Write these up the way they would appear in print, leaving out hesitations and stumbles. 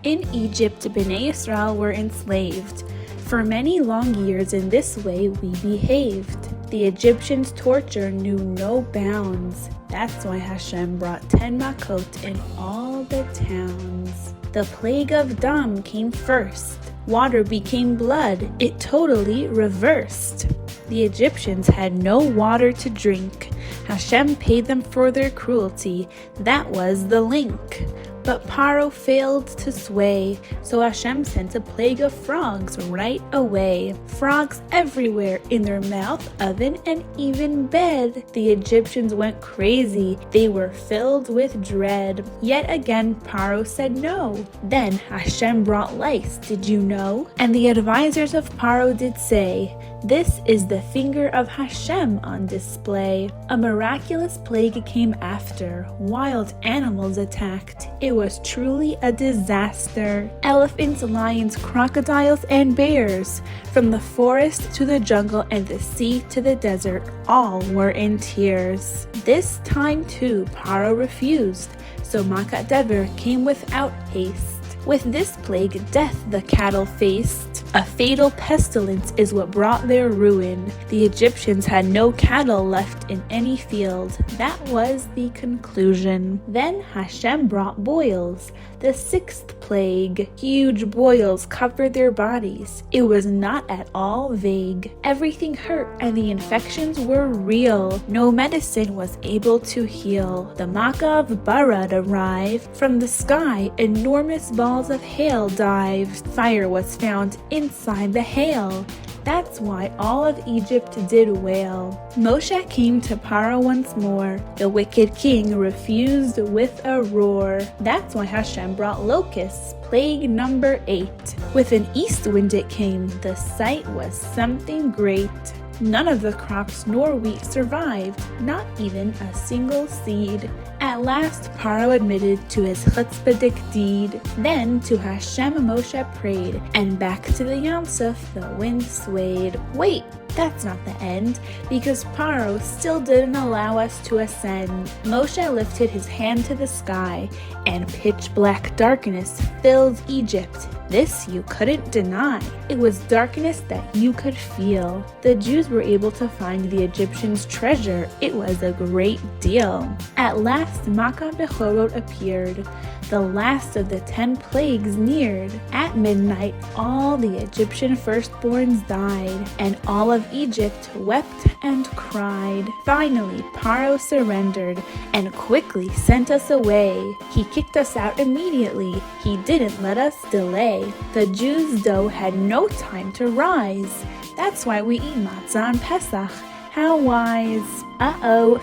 In Egypt, Bnei Israel were enslaved. For many long years in this way we behaved. The Egyptians' torture knew no bounds. That's why Hashem brought 10 makot in all the towns. The plague of Dam came first. Water became blood. It totally reversed. The Egyptians had no water to drink. Hashem paid them for their cruelty. That was the link. But Paro failed to sway, so Hashem sent a plague of frogs right away. Frogs everywhere, in their mouth, oven, and even bed. The Egyptians went crazy. They were filled with dread. Yet again, Paro said no. Then Hashem brought lice, did you know? And the advisors of Paro did say, "This is the finger of Hashem on display." A miraculous plague came after. Wild animals attacked. It was truly a disaster. Elephants, lions, crocodiles, and bears. From the forest to the jungle and the sea to the desert, all were in tears. This time too, Paro refused, so Makat Dever came without haste. With this plague, death the cattle faced. A fatal pestilence is what brought their ruin. The Egyptians had no cattle left in any field. That was the conclusion. Then Hashem brought boils, the sixth plague. Huge boils covered their bodies. It was not at all vague. Everything hurt and the infections were real. No medicine was able to heal. The Makkah of Barad arrived. From the sky, enormous balls of hail dived. Fire was found inside the hail. That's why all of Egypt did wail. Moshe came to Paro once more. The wicked king refused with a roar. That's why Hashem brought locusts, plague number 8. With an east wind it came. The sight was something great. None of the crops nor wheat survived, not even a single seed. At last Paro admitted to his chutzpahdik deed. Then to Hashem Moshe prayed, and back to the Yam Suf the wind swayed. Wait, that's not the end, because Paro still didn't allow us to ascend. Moshe lifted his hand to the sky, and pitch black darkness filled Egypt. This you couldn't deny. It was darkness that you could feel. The Jews were able to find the Egyptians' treasure. It was a great deal. At last, Makkah Bechorot appeared. The last of the 10 plagues neared. At midnight, all the Egyptian firstborns died, and all of Egypt wept and cried. Finally, Paro surrendered and quickly sent us away. He kicked us out immediately. He didn't let us delay. The Jews' dough had no time to rise. That's why we eat matzah on Pesach. How wise.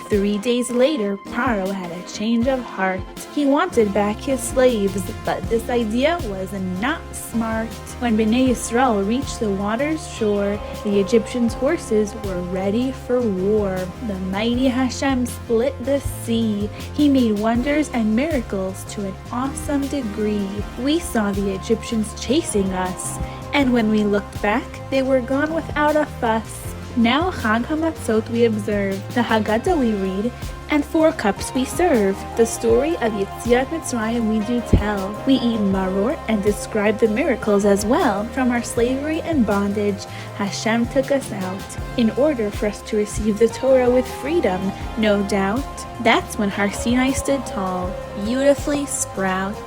3 days later, Paro had a change of heart. He wanted back his slaves, but this idea was not smart. When Bnei Israel reached the water's shore, the Egyptians' horses were ready for war. The mighty Hashem split the sea. He made wonders and miracles to an awesome degree. We saw the Egyptians chasing us, and when we looked back, they were gone without a fuss. Now Chag HaMatzot we observe, the Haggadah we read, and 4 cups we serve. The story of Yetziat Mitzrayim we do tell. We eat maror and describe the miracles as well. From our slavery and bondage, Hashem took us out in order for us to receive the Torah with freedom, no doubt. That's when Har Sinai stood tall, beautifully sprout.